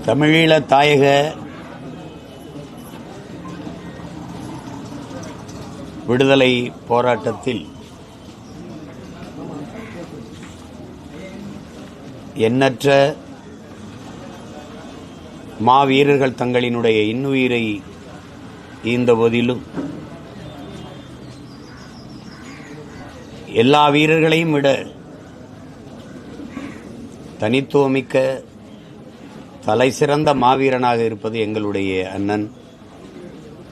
தமிழீழ தாயக விடுதலை போராட்டத்தில் எண்ணற்ற மாவீரர்கள் தங்களினுடைய இன்னுயிரை ஈந்த போதிலும் எல்லா வீரர்களையும் விட தனித்துவமிக்க தலைசிறந்த மாவீரனாக இருப்பது எங்களுடைய அண்ணன்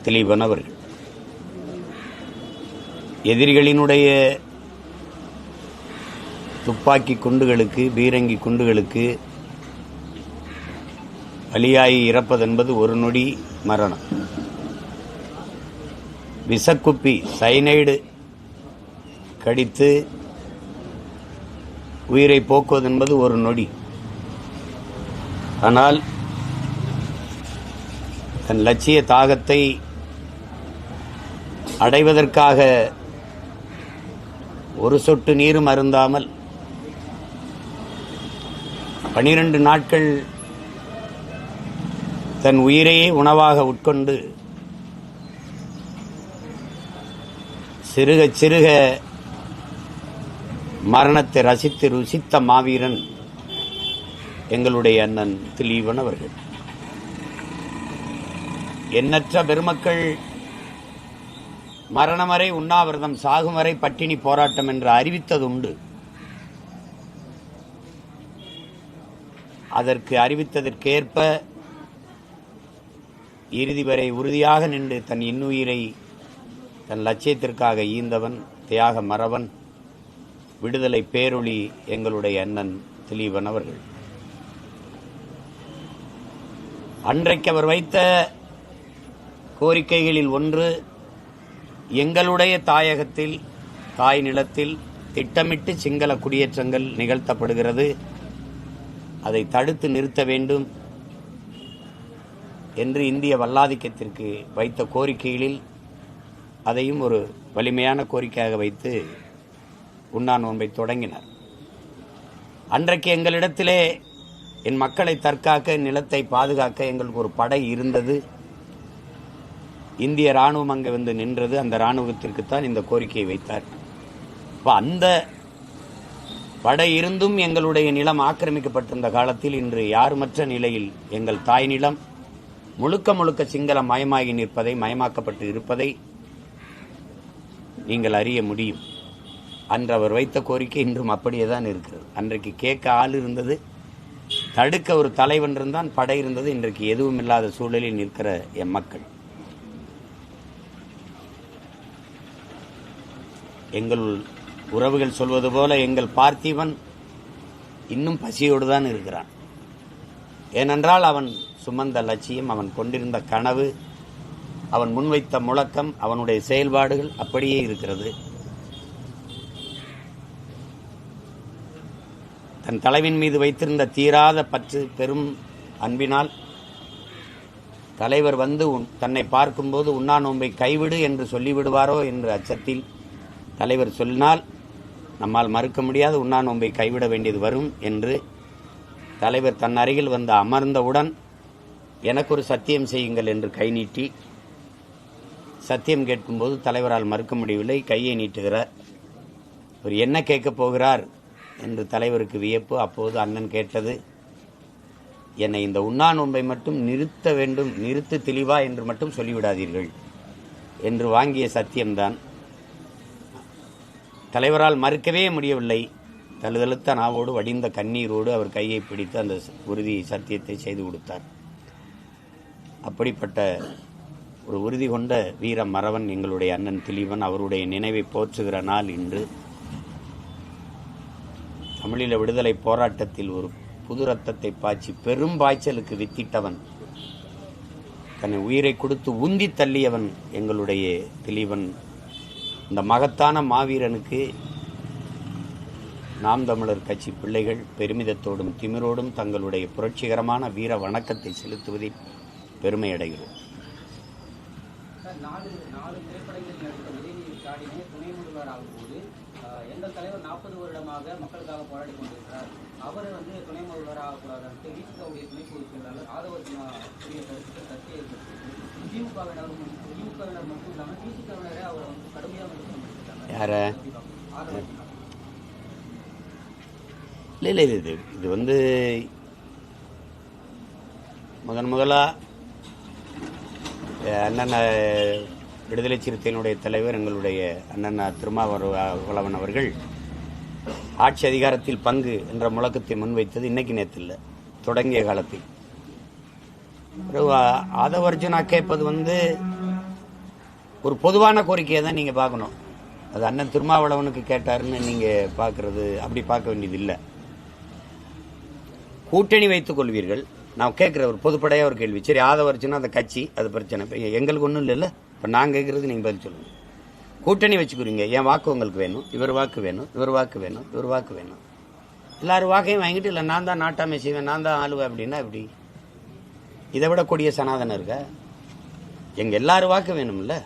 திலீபன் அவர்கள். எதிரிகளினுடைய துப்பாக்கி குண்டுகளுக்கு, பீரங்கி குண்டுகளுக்கு பலியாகி இறப்பதென்பது ஒரு நொடி மரணம். விஷக்குப்பி சயனைடு கடித்து உயிரை போக்குவதென்பது ஒரு நொடி. ஆனால் தன் லட்சிய தாகத்தை அடைவதற்காக ஒரு சொட்டு நீரும் அருந்தாமல் 12 நாட்கள் தன் உயிரையே உணவாக உட்கொண்டு சிறுக சிறுக மரணத்தை ரசித்து ருசித்த மாவீரன் எங்களுடைய அண்ணன் திலீபன் அவர்கள். எண்ணற்ற பெருமக்கள் மரணம் வரை உண்ணாவிரதம், சாகும் வரை பட்டினி போராட்டம் என்று அறிவித்ததுண்டு. அதற்கு அறிவித்ததற்கேற்ப இறுதி வரை உறுதியாக நின்று தன் இன்னுயிரை தன் லட்சியத்திற்காக ஈந்தவன், தியாக மறவன், விடுதலை பேரொளி எங்களுடைய அண்ணன் திலீபன் அவர்கள். அன்றைக்கு அவர் வைத்த கோரிக்கைகளில் ஒன்று, எங்களுடைய தாயகத்தில், தாய் நிலத்தில் திட்டமிட்டு சிங்கள குடியேற்றங்கள் நிகழ்த்தப்படுகிறது, அதை தடுத்து நிறுத்த வேண்டும் என்று இந்திய வல்லாதிக்கத்திற்கு வைத்த கோரிக்கைகளில் அதையும் ஒரு வலிமையான கோரிக்கையாக வைத்து உண்ணா நோன்பை தொடங்கினார். அன்றைக்கு எங்களிடத்திலே என் மக்களை தற்காக்க, நிலத்தை பாதுகாக்க எங்களுக்கு ஒரு படை இருந்தது. இந்திய ராணுவம் அங்கே வந்து நின்றது. அந்த ராணுவத்திற்குத்தான் இந்த கோரிக்கையை வைத்தார். அந்த படை இருந்தும் எங்களுடைய நிலம் ஆக்கிரமிக்கப்பட்டிருந்த காலத்தில் இன்று யாருமற்ற நிலையில் எங்கள் தாய் நிலம் முழுக்க முழுக்க சிங்கள மயமாகி நிற்பதை, மயமாக்கப்பட்டு இருப்பதை நீங்கள் அறிய முடியும். அன்று அவர் வைத்த கோரிக்கை இன்றும் அப்படியே தான் இருக்கிறது. அன்றைக்கு கேட்க ஆள் இருந்தது, தடுக்க ஒரு தலைவன் இருந்தான், படை இருந்தது. இன்றைக்கு எதுவும் இல்லாத சூழலில் நிற்கிற எம் மக்கள். எங்கள் உறவுகள் சொல்வது போல எங்கள் பார்த்திபன் இன்னும் பசியோடு தான் இருக்கிறான். ஏனென்றால் அவன் சுமந்த லட்சியம், அவன் கொண்டிருந்த கனவு, அவன் முன்வைத்த முழக்கம், அவனுடைய செயல்பாடுகள் அப்படியே இருக்கிறது. தன் தலைவின் மீது வைத்திருந்த தீராத பற்று, பெரும் அன்பினால் தலைவர் வந்து தன்னை பார்க்கும்போது உண்ணா நோன்பை கைவிடு என்று சொல்லிவிடுவாரோ என்று அச்சத்தில் தலைவர் சொன்னால் நம்மால் மறுக்க முடியாத உண்ணா நோன்பை கைவிட வேண்டியது வரும் என்று தலைவர் தன் அருகில் வந்து அமர்ந்தவுடன் எனக்கு ஒரு சத்தியம் செய்யுங்கள் என்று கை நீட்டி சத்தியம் கேட்கும்போது தலைவரால் மறுக்க முடியவில்லை. கையை நீட்டுகிறார். அவர் என்ன கேட்கப் போகிறார் என்று தலைவருக்கு வியப்பு. அப்போது அண்ணன் கேட்டது, என்னை இந்த உண்ணா நோன்பை மட்டும் நிறுத்த வேண்டும், நிறுத்து தெளிவா என்று மட்டும் சொல்லிவிடாதீர்கள் என்று வாங்கிய சத்தியம்தான். தலைவரால் மறுக்கவே முடியவில்லை. தழுதழுத்த நாவோடு, வடிந்த கண்ணீரோடு அவர் கையை பிடித்து அந்த உறுதி சத்தியத்தை செய்து கொடுத்தார். அப்படிப்பட்ட ஒரு உறுதி கொண்ட வீர மறவன் எங்களுடைய அண்ணன் திலீபன். அவருடைய நினைவை போற்றுகிற நாள் இன்று. தமிழீழ விடுதலை போராட்டத்தில் ஒரு புது ரத்தத்தை பாய்ச்சி பெரும் பாய்ச்சலுக்கு வித்திட்டவன், தன்னை உயிரை கொடுத்து உந்தி தள்ளியவன் எங்களுடைய திலீபன். இந்த மகத்தான மாவீரனுக்கு நாம் தமிழர் கட்சி பிள்ளைகள் பெருமிதத்தோடும் திமிரோடும் தங்களுடைய புரட்சிகரமான வீர வணக்கத்தை செலுத்துவதில் பெருமை அடைகிறோம். எங்கள் தலைவர் 40 வருடமாக மக்களுக்காக போராடி கொண்டிருக்கிறார். அவர் துணை முதல்வர் ஆகக்கூடாது. விசிகாவுடைய துணை பொதுச் செயலாளர் ஆதவ யார இல்லை இது வந்து முதலா அண்ணன் விடுதலை சிறுத்தைகளுடைய தலைவர் எங்களுடைய அண்ணன் திருமாவளவன் அவர்கள் ஆட்சி அதிகாரத்தில் பங்கு என்ற முழக்கத்தை முன்வைத்தது இன்னைக்கு நேற்று இல்லை, தொடங்கிய காலத்தில். ஆதவர்ஜுனா கேட்பது வந்து ஒரு பொதுவான கோரிக்கையை தான் நீங்க பார்க்கணும். அது அண்ணன் திருமாவளவனுக்கு கேட்டாருன்னு நீங்க பார்க்கறது அப்படி பார்க்க வேண்டியது இல்லை. கூட்டணி வைத்துக் கொள்வீர்கள். நான் கேட்கிற ஒரு பொதுப்படையா ஒரு கேள்வி. சரி, ஆதவர்ஜுனா அந்த கட்சி அது பிரச்சனை, எங்களுக்கு ஒன்றும் இல்லைல்ல. இப்போ நான் கேட்கறது நீங்க பதில் சொல்லுங்க. கூட்டணி வச்சுக்கிறீங்க, என் வாக்கு உங்களுக்கு வேணும், இவர் வாக்கு வேணும், இவர் வாக்கு வேணும், இவர் வாக்கு வேணும், எல்லாரும் வாக்கையும் வாங்கிட்டு இல்லை நான் தான் நாட்டாமை செய்வேன், நான் தான் ஆளுவேன் அப்படின்னா எப்படி? இதை விட கொடிய சனாதனம் இருக்க? எங்க எல்லாரும் வாக்கு வேணும்ல.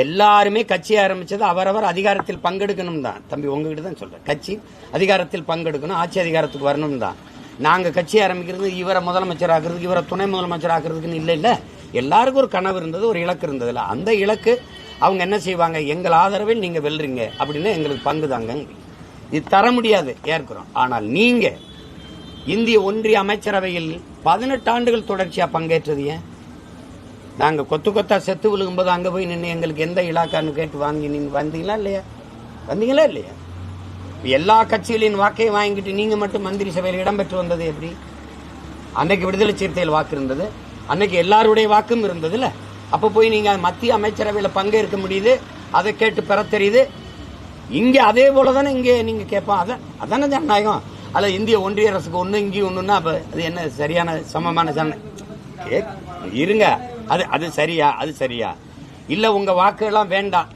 எல்லாருமே கட்சி ஆரம்பிச்சது அவரவர் அதிகாரத்தில் பங்கெடுக்கணும் தான். தம்பி உங்ககிட்ட தான் சொல்றேன், கட்சி அதிகாரத்தில் பங்கெடுக்கணும், ஆட்சி அதிகாரத்துக்கு வரணும் தான். நாங்க கட்சி ஆரம்பிக்கிறது இவரை முதலமைச்சர் ஆக்குறதுக்கு, இவரை துணை முதலமைச்சர் ஆக்குறதுக்குன்னு இல்லை. இல்ல, எல்லாருக்கும் ஒரு கனவு இருந்தது, ஒரு இலக்கு இருந்ததுல. அந்த இலக்கு அவங்க என்ன செய்வாங்க, எங்கள் ஆதரவில் நீங்க வெல்றீங்க அப்படின்னா எங்களுக்கு பங்கு தாங்க. இது தர முடியாது, ஏற்கிறோம். ஆனால் நீங்க இந்திய ஒன்றிய அமைச்சரவையில் 18 ஆண்டுகள் தொடர்ச்சியா பங்கேற்றது ஏன்? நாங்க கொத்து கொத்தா செத்து விழுகும்போது அங்க போய் நின்று எங்களுக்கு எந்த இலாக்கான்னு கேட்டு வாங்கி நீங்க வந்தீங்களா இல்லையா? வந்தீங்களா இல்லையா? எல்லா கட்சிகளின் வாக்கை வாங்கிட்டு நீங்க மட்டும் மந்திரி சபையில் இடம்பெற்று வந்தது எப்படி? அன்னைக்கு விடுதலை சிறுத்தைகள் வாக்கு இருந்தது, அன்னைக்கு எல்லாருடைய வாக்கும் இருந்தது இல்ல. அப்ப போய் நீங்க மத்திய அமைச்சரவையில் பங்கேற்க முடியுது, அதை கேட்டு பெற தெரியுது. இங்க அதே போலதானே இங்க நீங்க கேட்பான். அதானே ஜனநாயகம். அல்ல இந்திய ஒன்றிய அரசுக்கு ஒண்ணு இங்கேயும் ஒண்ணுன்னா அது என்ன சரியான சமமான இருங்க. அது சரியா? அது சரியா இல்ல? உங்க வாக்கு எல்லாம் வேண்டாம்,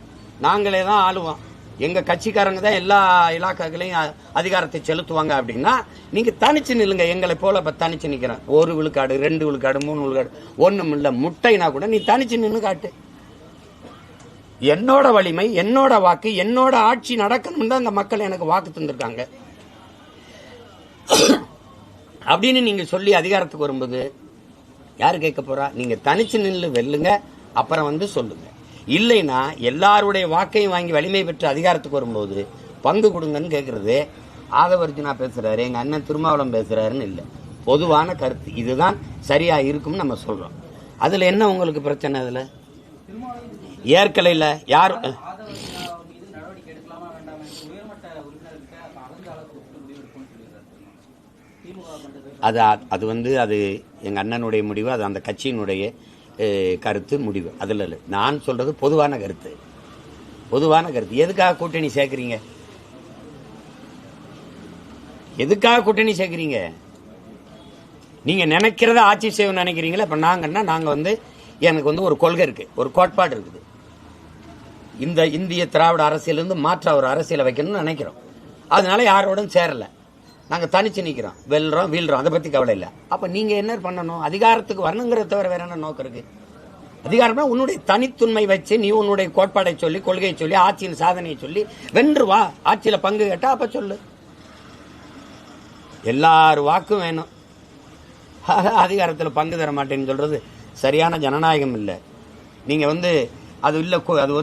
நாங்களே தான் ஆளுவோம், எங்க கட்சிக்காரங்க தான் எல்லா இலாக்காக்களையும் அதிகாரத்தை செலுத்துவாங்க அப்படின்னா நீங்க தனிச்சு நில்லுங்க. எங்களை போல இப்ப தனிச்சு நிக்கிறேன். 1 விழுக்காடு 2 விழுக்காடு 3 விழுக்காடு ஒண்ணும் இல்ல, முட்டைனா கூட நீ தனிச்சு நின்னு காட்டு. என்னோட வலிமை, என்னோட வாக்கு, என்னோட ஆட்சி நடக்கணும் தான் இந்த மக்கள் எனக்கு வாக்கு தந்திருக்காங்க அப்படின்னு நீங்க சொல்லி அதிகாரத்துக்கு வரும்போது யாரு கேட்க போறா? நீங்க தனிச்சு நின்று வெல்லுங்க, அப்புறம் வந்து சொல்லுங்க. இல்லைன்னா எல்லாருடைய வாக்கையும் வாங்கி வலிமை பெற்று அதிகாரத்துக்கு வரும்போது பங்கு கொடுங்கன்னு கேட்கறது ஆதவர்ஜுனா பேசுறாரு, எங்க அண்ணன் திருமாவளவன் பேசுறாருன்னு இல்ல, பொதுவான கருத்து இதுதான் சரியா இருக்கும்னு நம்ம சொல்றோம். அதுல என்ன உங்களுக்கு பிரச்சனை? அதுல ஏற்கலையில யார் அது வந்து அது எங்க அண்ணனுடைய முடிவு, அது அந்த கட்சியினுடைய கருத்து முடிவு. அதுல இல்லை, நான் சொல்றது பொதுவான கருத்து. பொதுவான கருத்து. எதுக்காக கூட்டணி சேர்க்கிறீங்க? எதுக்காக கூட்டணி சேர்க்கிறீங்க? நீங்க நினைக்கிறத ஆட்சி செய்யணும்னு நினைக்கிறீங்களா? இப்ப நாங்க வந்து எனக்கு வந்து ஒரு கொள்கை இருக்கு, ஒரு கோட்பாடு இருக்குது. இந்த இந்திய திராவிட அரசியலிருந்து மாற்ற ஒரு அரசியலை வைக்கணும்னு நினைக்கிறோம். அதனால யாரோடும் சேரல, நாங்க தனிச்சு நிக்கிறோம், வெல்றோம் வீழ்றோம், அதை பத்தி கவலை இல்லை. அப்ப நீங்க என்ன பண்ணணும்? அதிகாரத்துக்கு வரணுங்கிறத தவிர வேற என்ன நோக்கம் இருக்கு? அதிகாரம்னா உன்னுடைய தனித்துண்மை வச்சு நீ உன்னுடைய கோட்பாடை சொல்லி, கொள்கையை சொல்லி, ஆட்சியின் சாதனையை சொல்லி வென்று வா. ஆட்சியில பங்கு கேட்டா அப்ப சொல்லு. எல்லாரும் வாக்கும் வேணும், அதிகாரத்தில் பங்கு தர மாட்டேன்னு சொல்றது சரியான ஜனநாயகம் இல்லை. நீங்க வந்து அது இல்ல, அது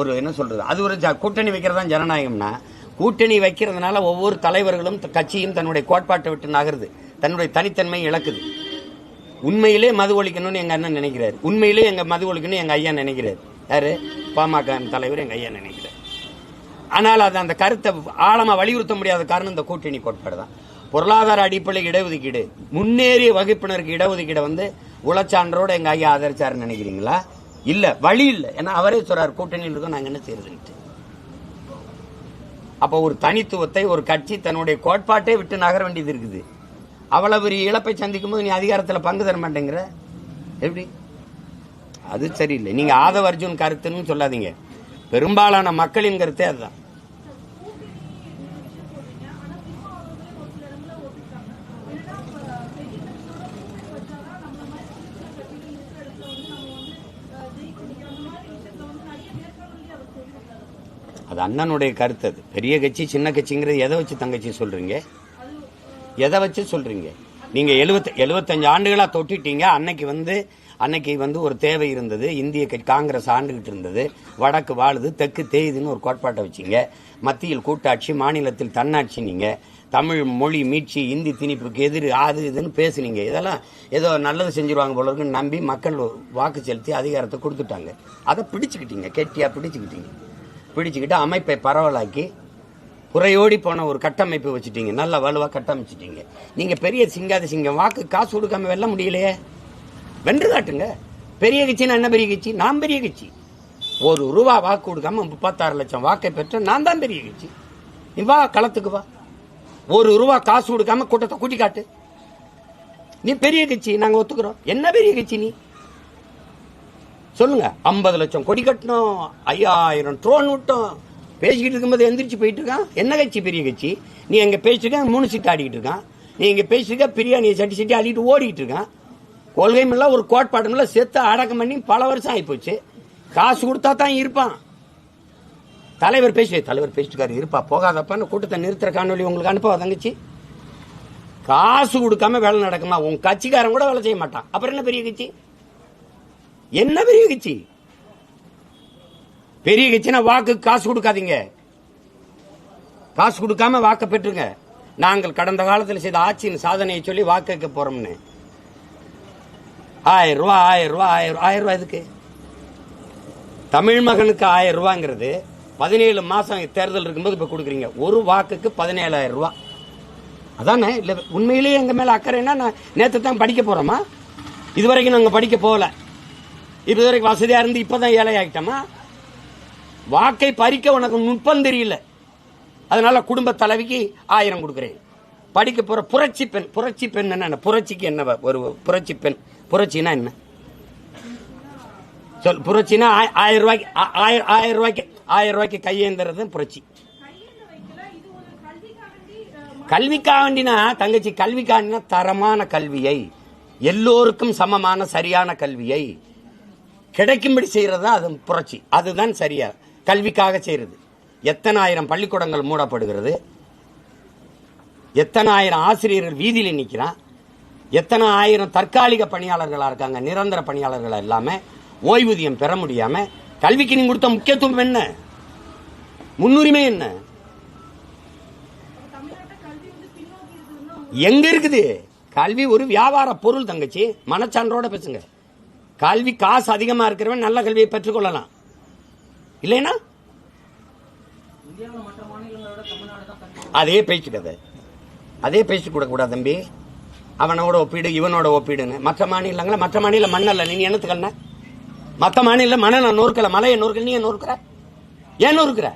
ஒரு என்ன சொல்றது, அது ஒரு கூட்டணி வைக்கிறதா ஜனநாயகம்னா, கூட்டணி வைக்கிறதுனால ஒவ்வொரு தலைவர்களும் கட்சியும் தன்னுடைய கோட்பாட்டை விட்டு நகருது, தன்னுடைய தனித்தன்மையை இழக்குது. உண்மையிலே மது ஒழிக்கணும்னு எங்க அண்ணன் நினைக்கிறார், உண்மையிலே எங்க மது ஒழிக்கணும் எங்க ஐயா நினைக்கிறார். யாரு? பாமக தலைவர் எங்க ஐயா நினைக்கிறார். ஆனால் அது அந்த கருத்தை ஆழமா வலியுறுத்த முடியாத காரணம் இந்த கூட்டணி கோட்பாடு தான். பொருளாதார அடிப்படை இடஒதுக்கீடு, முன்னேறிய வகுப்பினருக்கு இடஒதுக்கீடு வந்து உளச்சான்றோட எங்க ஐயா ஆதரிச்சாருன்னு நினைக்கிறீங்களா? இல்ல, வழி இல்ல. ஏன்னா அவரே சொல்றாரு கூட்டணியில் இருக்கோம், நாங்க என்ன செய்யறதுன்ட்டு. அப்ப ஒரு தனித்துவத்தை ஒரு கட்சி தன்னுடைய கோட்பாட்டை விட்டு நகர வேண்டியது இருக்குது. அவ்வளவு பெரிய இழப்பை சந்திக்கும் போது நீ அதிகாரத்தில் பங்கு தர மாட்டேங்கிற எப்படி? அது சரியில்லை. நீங்க ஆதவர்ஜுன் கருத்துன்னு சொல்லாதீங்க, பெரும்பாலான மக்களின் கருத்தே அதுதான். அது அண்ணனுடைய கருத்து. அது பெரிய கட்சி சின்ன கட்சிங்கிறது எதை வச்சு தங்கச்சி சொல்றீங்க? எதை வச்சு சொல்றீங்க? நீங்க 75 ஆண்டுகளா தொட்டிட்டீங்க. அன்னைக்கு வந்து ஒரு தேவை இருந்தது. இந்திய காங்கிரஸ் ஆண்டுகிட்டு இருந்தது. வடக்கு வாழுது, தெற்கு தேயுதுன்னு ஒரு கோட்பாட்டை வச்சிங்க. மத்தியில் கூட்டாட்சி, மாநிலத்தில் தன்னாட்சி. நீங்க தமிழ் மொழி மீட்சி, இந்தி திணிப்புக்கு அது இதுன்னு பேசுனீங்க. இதெல்லாம் ஏதோ நல்லது செஞ்சிருவாங்க போல இருக்குன்னு நம்பி மக்கள் வாக்கு செலுத்தி அதிகாரத்தை கொடுத்துட்டாங்க. அதை பிடிச்சுக்கிட்டீங்க, கெட்டியா பிடிச்சுக்கிட்டு அமைப்பை பரவலாக்கி குறையோடி போன ஒரு கட்டமைப்பு வச்சுட்டீங்க. நல்ல வலுவா கட்டமைச்சிட்டீங்க. நீங்க பெரிய சிங்காத சிங்கம். வாக்கு காசு கொடுக்காம வெல்ல முடியலையே, வென்று காட்டுங்க. பெரிய கட்சினா என்ன பெரிய கட்சி? நான் பெரிய கட்சி. ₹1 வாக்கு கொடுக்காம 36 லட்சம் வாக்கை பெற்ற நான் தான் பெரிய கட்சி. நீ வா, களத்துக்கு வா. ₹1 காசு கொடுக்காம கூட்டத்தை கூட்டி காட்டு. நீ பெரிய கட்சி, நாங்க ஒத்துக்கிறோம். என்ன பெரிய கட்சி நீ சொல்லுங்க. 50 லட்சம் கொடி கட்டணும், 5000 ட்ரோன் விட்டோம். பேசிக்கிட்டு இருக்கும்போது எந்திரிச்சு போயிட்டு இருக்கான். என்ன கட்சி பெரிய கட்சி? நீ எங்க பேசிட்டு 3 சீட்டு ஆடிக்கிட்டு இருக்கான். நீ எங்க பேசிட்டு பிரியாணி சட்டி ஆடிட்டு ஓடிட்டு இருக்கான். கொள்கையும் இல்ல, ஒரு கோட்பாடும் இல்ல. செத்து அடக்கம் பண்ணி பல வருஷம் ஆயிப்போச்சு. காசு கொடுத்தா தான் இருப்பான். தலைவர் பேசிட்டு இருப்பா போகாதப்பான்னு கூட்டத்தை நிறுத்துற காணொலி உங்களுக்கு அனுப்பவா தங்கச்சி? காசு கொடுக்காம வேலை நடக்குமா? உன் கட்சிக்காரன் கூட வேலை செய்ய மாட்டான். அப்புறம் என்ன பெரிய கட்சி? என்ன பெரிய கட்சி? பெரிய கட்சினா வாக்கு காசு கொடுக்காதீங்க. காசு கொடுக்காம வாக்க பெற்றுங்க. நாங்கள் கடந்த காலத்தில் செய்த ஆட்சியின் சாதனையை சொல்லி வாக்கு வைக்க போறோம்னு. ₹1000 எதுக்கு? தமிழ் மகனுக்கு ₹1000 17 மாசம் தேர்தல் இருக்கும்போது இப்ப கொடுக்குறீங்க. ஒரு வாக்குக்கு ₹17,000. அதானே? இல்ல உண்மையிலேயே எங்க மேல அக்கறைன்னா நேற்று தான் படிக்க போறோமா? இதுவரைக்கும் நாங்க படிக்க போகல. இதுவரைக்கும் வசதியா இருந்து இப்பதான் ஏழை ஆகிட்டோமா? வாக்கை பறிக்க உனக்கு நுட்பம் தெரியல. அதனால குடும்ப தலைவிக்கு 1000 கொடுக்கிறேன். படிக்க போற புரட்சி பெண் என்ன? புரட்சிக்கு என்ன ஒரு புரட்சி பெண்? புரட்சினா என்ன சொல்? புரட்சினா ₹1000 ரூபாய்க்கு கையேந்துறது புரட்சி. கல்விக்காண்டினா தங்கச்சி, கல்விக்காண்டினா தரமான கல்வியை, எல்லோருக்கும் சமமான சரியான கல்வியை கிடைக்கும்படி செய்யறதா அது புரட்சி. அதுதான் சரியா கல்விக்காக செய்யறது. எத்தனை ஆயிரம் பள்ளிக்கூடங்கள் மூடப்படுகிறது, எத்தனை ஆயிரம் ஆசிரியர்கள் வீதியில் நிற்கிறான், எத்தனை ஆயிரம் தற்காலிக பணியாளர்களா இருக்காங்க, நிரந்தர பணியாளர்களா இல்லாம ஓய்வூதியம் பெற முடியாம. கல்விக்கு நீங்க கொடுத்த முக்கியத்துவம் என்ன? முன்னுரிமை என்ன? எங்க இருக்குது? கல்வி ஒரு வியாபார பொருள் தங்கச்சி. மனச்சான்றோட பேசுங்க. கல்வி காசு அதிகமா இருக்கிறவன் நல்ல கல்வியை பெற்றுக்கொள்ளலாம். இல்லைன்னா அதே பேச்சுக்கதை, அதே பேச்சு கூட கூடாது தம்பி. அவனோட ஒப்பீடு, இவனோட ஒப்பீடுன்னு. மற்ற மாநில மண்ணல்ல நீ என்னத்துக்கல்ல? மற்ற மாநில மணலை நோர்க்கல, மலையை நோர்க்கல, நீ நோர்க்கிற? ஏன் நோர்க்கிற?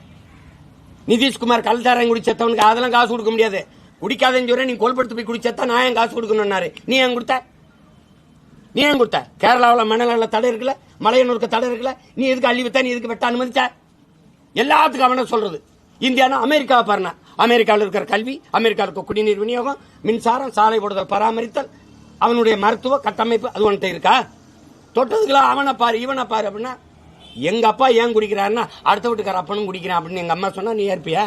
நிதிஷ்குமார் கல்சாரம் குடிச்சவனுக்கு அதெல்லாம் காசு கொடுக்க முடியாது. குடிக்காதன்னு சொல்ற, நீ கோல்படுத்து போய் குடிச்சா நான் ஏன் காசு கொடுக்கணும்னாரு. நீ ஏன் கொடுத்த? கேரளாவில் மணல தடை இருக்குல்ல, மலையனூருக்கு தடை இருக்குல்ல, நீ எதுக்கு அள்ளி வித்தா, நீ எதுக்கு வெட்ட அனுமதிச்ச? எல்லாத்துக்கும் அவன சொல்றது. இந்தியானா அமெரிக்காவை பாருங்க. அமெரிக்காவில் இருக்கிற கல்வி, அமெரிக்காவில் இருக்க குடிநீர் விநியோகம், மின்சாரம், சாலை போடுதல், பராமரித்தல், அவனுடைய மருத்துவ கட்டமைப்பு அது ஒன்றை இருக்கா? தொட்டதுக்குலாம் அவனை பாரு இவனை பாரு அப்படின்னா, எங்க அப்பா ஏன் குடிக்கிறாருன்னா அடுத்த வீட்டுக்கார அப்பனும் குடிக்கிறான் அப்படின்னு எங்க அம்மா சொன்னா நீ ஏற்பியா?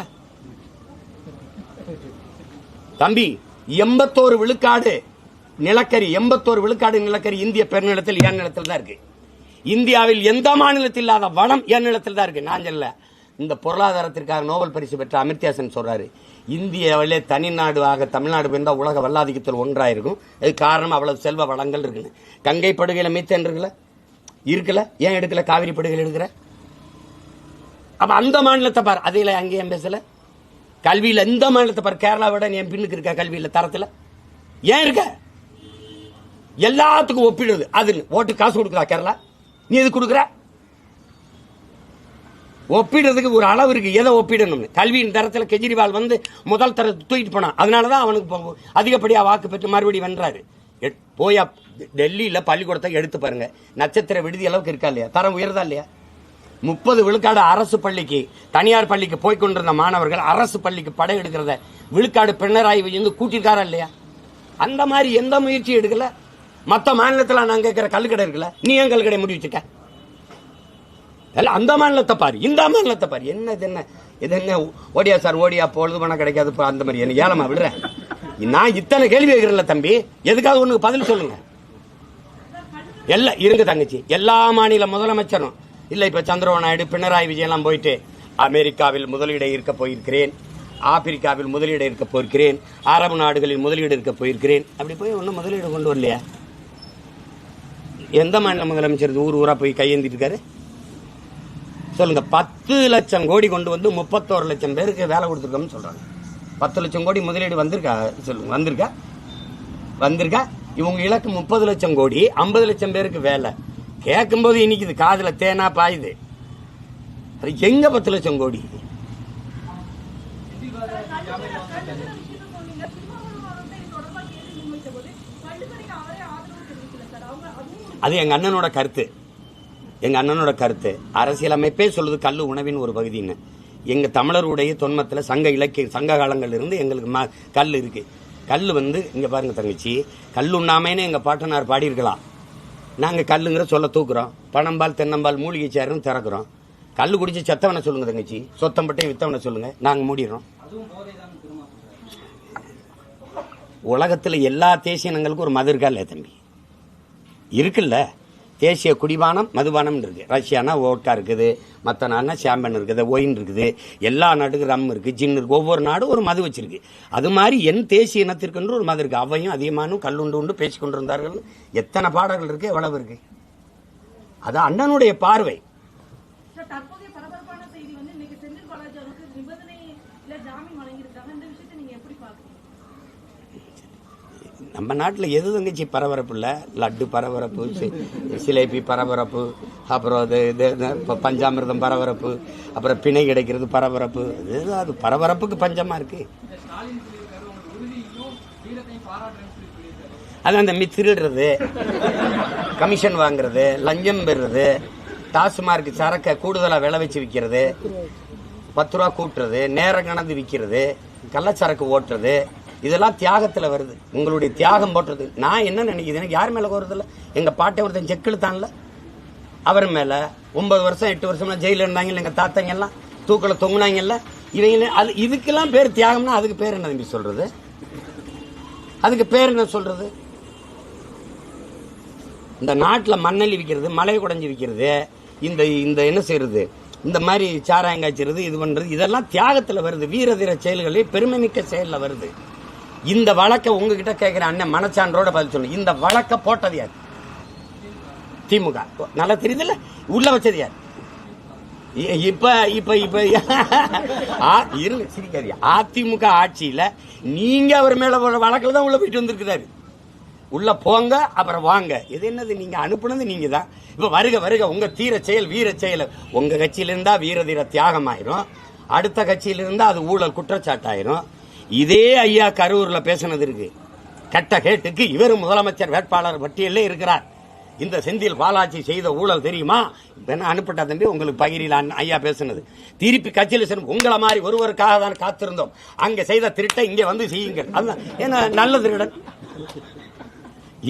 தம்பி, 81 விழுக்காடு நிலக்கரி, 81 விழுக்காடு நிலக்கரி இந்திய பெருநிலத்தில் என் நிலத்தில் தான் இருக்கு. இந்தியாவில் எந்த மாநிலத்தில் இல்லாத வளம் என் நிலத்தில் தான் இருக்கு. நான் சொல்ல, இந்த பொருளாதாரத்திற்காக நோபல் பரிசு பெற்ற அமிர்தியாசன் சொல்றாரு, இந்தியாவிலே தனிநாடு ஆக தமிழ்நாடு போயிருந்தா உலக வல்லாதிக்கத்தில் ஒன்றாயிருக்கும். அது காரணம் அவ்வளவு செல்வ வளங்கள் இருக்குன்னு. கங்கை படுகையில மீத்தேன் இருக்குல்ல, ஏன் எடுக்கல? காவிரி படுகையில் எடுக்கிற. அப்ப அந்த மாநிலத்தை பாரு. அதில் அங்கேயும் பேசல. கல்வியில எந்த மாநிலத்தை பாரு. கேரளாவோட என் பின்னுக்கு இருக்க கல்வியில தரத்துல ஏன் இருக்க? எல்லாத்துக்கும் ஒப்பிடுது. அது ஓட்டு காசு கொடுக்குறா கேரளா? நீ எது கொடுக்குற? ஒப்பிடுறதுக்கு ஒரு அளவு இருக்கு. எதை ஒப்பிடணும்? கல்வியின் தரத்தில் கெஜ்ரிவால் வந்து முதல் தரத்தை தூக்கிட்டு போனான். அதனாலதான் அவனுக்கு அதிகப்படியா வாக்கு பெற்று மறுபடியும் வென்றாரு. போயா டெல்லியில பள்ளிக்கூடத்தை எடுத்து பாருங்க. நட்சத்திர விடுதி அளவுக்கு இருக்கா இல்லையா? தரம் உயர்தா இல்லையா? 30 விழுக்காடு அரசு பள்ளிக்கு, தனியார் பள்ளிக்கு போய்கொண்டிருந்த மாணவர்கள் அரசு பள்ளிக்கு படை எடுக்கிறத விழுக்காடு பினராயி விஜயன் கூட்டிருக்காரா இல்லையா? அந்த மாதிரி எந்த முயற்சியும் எடுக்கல. மற்ற மாநிலத்தில் நான் கேட்கிற கல்லுக்கடை இருக்குல்ல, நீ ஏன் கல்லுக்கடை முடி வச்சுக்க? அந்த மாநிலத்தை பாரு, இந்த மாநிலத்தை பாரு. என்ன இது என்ன ஓடியா சார், ஓடியா பொழுது பணம் கிடைக்காது அந்த மாதிரி என்ன ஏலமா விடுற? நான் இத்தனை கேள்வி கேட்கிறேன்ல தம்பி, எதுக்காவது ஒண்ணுக்கு பதில் சொல்லுங்க. எல்லாம் இருங்க தங்கச்சி, எல்லா மாநில முதலமைச்சரும் இல்ல இப்ப சந்திரபாபு நாயுடு, பினராயி விஜயன் எல்லாம் போயிட்டு அமெரிக்காவில் முதலீடை இருக்க போயிருக்கிறேன், ஆப்பிரிக்காவில் முதலீடு இருக்க போயிருக்கிறேன், அரபு நாடுகளில் முதலீடு இருக்க போயிருக்கிறேன், அப்படி போய் ஒன்னும் முதலீடு கொண்டு வரலையா? எந்த மாநில முதலமைச்சர் ஊர் ஊரா போய் கையேந்திட்டு இருக்காரு சொல்லுங்க. 10 லட்சம் கோடி கொண்டு வந்து 31 லட்சம் பேருக்கு வேலை கொடுத்துருக்கோம்னு சொல்றாங்க. 10 லட்சம் கோடி முதலீடு வந்திருக்கா சொல்லுங்க? வந்திருக்கா? இவங்க இலக்கு 30 லட்சம் கோடி, 50 லட்சம் பேருக்கு வேலை. கேட்கும் போது இன்னைக்கு இது காதுல தேனா பாயுது. எங்க 10 லட்சம் கோடி? அது எங்க அண்ணனோட கருத்து. அரசியலமைப்பே சொல்லுது கல்லு உணவின் ஒரு பகுதின்னு. எங்க தமிழருடைய தொன்மத்தில் சங்க காலங்கள் இருந்து எங்களுக்கு கல் இருக்கு. கல் இங்க பாருங்க தங்கச்சி, கல் உண்ணாமேன்னு எங்க பாட்டனார் பாடியிருக்கலாம். நாங்க கல்லுங்கிற சொல்ல தூக்குறோம். பனம்பால், தென்னம்பால், மூலிகை சேருன்னு திறக்கிறோம். கல்லு குடிச்சு செத்தவனை சொல்லுங்க தங்கச்சி, சொத்தம்பட்டையும் வித்தவனை சொல்லுங்க, நாங்க மூடிடுறோம். உலகத்துல எல்லா தேசிய இனங்களுக்கும் ஒரு மது இருக்கா இல்லையா தம்பி? இருக்குல்ல. தேசிய குடிபானம் மதுபானம் இருக்கு. ரஷ்யானா ஓட்கா இருக்குது, மற்ற நாடுனா சாம்பன் இருக்குது, ஒயின் இருக்குது, எல்லா நாட்டுக்கும் ரம் இருக்கு, ஜின் இருக்கு. ஒவ்வொரு நாடும் ஒரு மது வச்சிருக்கு. அது மாதிரி என் தேசிய இனத்திற்கு ஒரு மது இருக்கு. அவையும் அதிகமானும் கல்லுண்டு உண்டு பேசிக்கொண்டிருந்தார்கள். எத்தனை பாடல்கள் இருக்கு, எவ்வளவு இருக்கு? அது அண்ணனுடைய பார்வை. நம்ம நாட்டில் எது தங்கச்சி பரபரப்பு இல்லை? லட்டு பரபரப்பு, சிலேபி பரபரப்பு, அப்புறம் பஞ்சாமிர்தம் பரபரப்பு, அப்புறம் பிணை கிடைக்கிறது பரபரப்பு. அது பரபரப்புக்கு பஞ்சமா இருக்கு. அது அந்த திருடுறது, கமிஷன் வாங்குறது, லஞ்சம் பெறுறது, டாஸ்மார்க் சரக்க கூடுதலா விளை வச்சு விற்கிறது, 10 ரூபா கூட்டுறது, நேரம் கணந்து விற்கிறது, கள்ளச்சரக்கு ஓட்டுறது, இதெல்லாம் தியாகத்துல வருது. உங்களுடைய தியாகம் போட்டுறது. நான் என்ன நினைக்கிறேன், எனக்கு யார் மேல கோருதில்ல. எங்க பாட்டை ஒருத்தன் செக் இழுத்தான்ல, அவர் மேல 9 வருஷம் 8 வருஷம் ஜெயில இருந்தாங்கல்ல, எங்க தாத்தங்க எல்லாம் தூக்கல தொங்குனாங்கல்ல, இவங்க அது இதுக்கெல்லாம் பேர் தியாகம்னா அதுக்கு பேர் என்ன தம்பி சொல்றது? அதுக்கு பேர் என்ன சொல்றது? இந்த நாட்டில் மண்ணெல்லி விற்கிறது, மலை குடைஞ்சி விற்கிறது, இந்த என்ன செய்யறது, இந்த மாதிரி சாராயம் காய்ச்சிறது, இது பண்றது, இதெல்லாம் தியாகத்துல வருது. வீரதீர செயல்களில் பெருமை மிக்க செயல்ல வருது. இந்த வழக்கை உங்ககிட்ட கேட்கிற அண்ணன் மனச்சான்றோட பதில் சொல்லு. இந்த வழக்க போட்டது யார்? திமுக. நல்லா தெரியுதுல்ல, உள்ள வச்சது யார்? இப்ப இருங்க சிரிக்காதீங்க. அதிமுக ஆட்சியில நீங்க அவர் மேல வழக்கில் தான் உள்ள போயிட்டு வந்திருக்கிறாரு. உள்ள போங்க அப்புறம் வாங்க. இது என்னது? நீங்க அனுப்புனது நீங்க தான். இப்ப வருக உங்க தீர செயல், வீர செயல் உங்க கட்சியில இருந்தா வீர தீர தியாகம் ஆயிரும், அடுத்த கட்சியில இருந்தா அது ஊழல் குற்றச்சாட்டாயிரும். இதே ஐயா கரூர்ல பேசினது இருக்கு. கட்ட கேட்டுக்கு இவர் முதலமைச்சர் வேட்பாளர் பட்டியலே இருக்கிறார். இந்த செந்தில் பாலாஜி செய்த ஊழல் தெரியுமா? அனுப்பிட்டா தம்பி உங்களுக்கு பகிரில ஐயா பேசுனது. திருப்பி கட்சியில் உங்களை மாதிரி ஒருவருக்காக தான் காத்திருந்தோம், அங்க செய்த திருட்டை இங்க வந்து செய்யுங்கள். அதுதான் என்ன நல்ல திருடன்.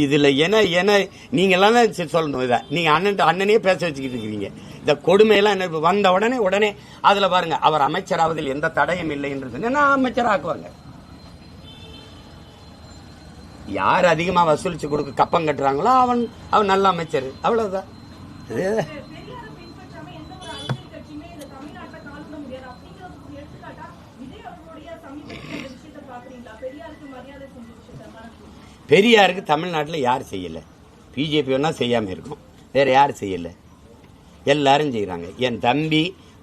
இதுல என்ன நீங்க எல்லாம் சொல்லணும். இதை நீங்க அண்ணனே பேச வச்சுக்கிட்டு இருக்கிறீங்க. இந்த கொடுமையெல்லாம் வந்த உடனே அதுல பாருங்க, அவர் அமைச்சராவதில் எந்த தடையும் இல்லை என்று சொன்னா அமைச்சராக்குவாங்க. யார் அதிகமா வசூலிச்சு கொடுக்க கப்பம் கட்டுறாங்களோ அவன் நல்ல அமைச்சர், அவ்வளவுதான். பெரியாருக்கு தமிழ்நாட்டில் யார் செய்யல? பிஜேபி வேணா செய்யாம இருக்கும், வேற யார் செய்யல? எல்லாரும் செய்யறாங்க. என் தம்பி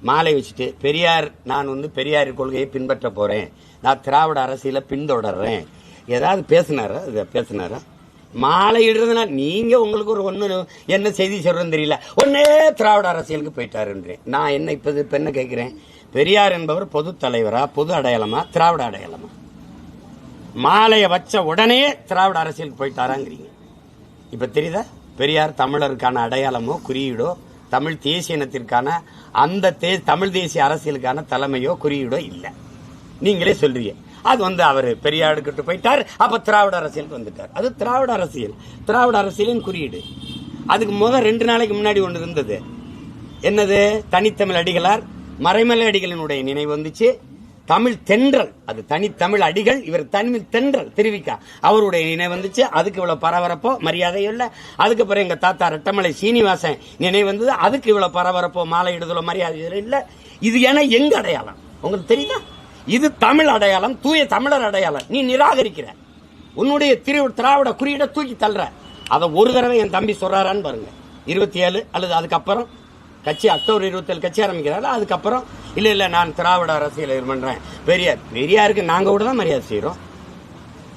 மாலை வச்சுட்டு பெரியார், நான் பெரியார் கொள்கையை பின்பற்ற போறேன், நான் திராவிட அரசியல பின்தொடர்றேன், ஏதாவது பேசினாரா? மாலை இடுறதுனா நீங்க உங்களுக்கு ஒரு ஒண்ணு என்ன செய்தி சொல்றதுன்னு தெரியல, ஒன்னே திராவிட அரசியலுக்கு போயிட்டாருன்றேன். நான் என்ன இப்ப என்ன கேட்கிறேன், பெரியார் என்பவர் பொது தலைவரா, பொது அடையாளமா, திராவிட அடையாளமா? மாலையை வச்ச உடனே திராவிட அரசியலுக்கு போயிட்டாராங்கிறீங்க. இப்ப தெரியுதா? பெரியார் தமிழருக்கான அடையாளமோ குறியீடோ, தமிழ் தேசிய இனத்திற்கான அந்த தமிழ் தேசிய அரசியலுக்கான தலைமையோ குறியீடோ இல்ல. நீங்களே சொல்றீங்க. அது அவர் பெரியாருக்கு போயிட்டார், அப்ப திராவிட அரசியலுக்கு வந்துட்டார். அது திராவிட அரசியல், திராவிட அரசியலின் குறியீடு. அதுக்கு 2 நாளைக்கு முன்னாடி ஒன்று இருந்தது. என்னது? தனித்தமிழ் அடிகளார், மறைமலை அடிகளினுடைய நினைவு வந்துச்சு. தமிழ் தென்றல், அது தனித்தமிழ் அடிகள், இவர் தமிழ் தென்றல் திருவிக்கா. அவருடைய நினைவு வந்துச்சு, அதுக்கு இவ்வளவு பரபரப்போ மரியாதையும் இல்லை. அதுக்கப்புறம் எங்க தாத்தா ரெட்டமலை சீனிவாசன் நினைவு வந்தது, அதுக்கு இவ்வளவு பரபரப்போ மாலை இடுதலோ மரியாதை இல்லை. இது ஏன்னா எங்க அடையாளம் உங்களுக்கு தெரியுதா? இது தமிழ் அடையாளம், தூய தமிழர் அடையாளம். நீ நிராகரிக்கிற, உன்னுடைய திராவிட குறியீட தூக்கி தள்ளுற. அதை ஒரு தடவை என் தம்பி சொல்றாரான்னு பாருங்க. 27 அல்லது அதுக்கப்புறம் கட்சி அக்டோபர் 27 கட்சி ஆரம்பிக்கிறாரு. அதுக்கப்புறம் இல்ல நான் திராவிட அரசியல் பண்றேன். பெரியாருக்கு நாங்க கூட தான் மரியாதை செய்யறோம்.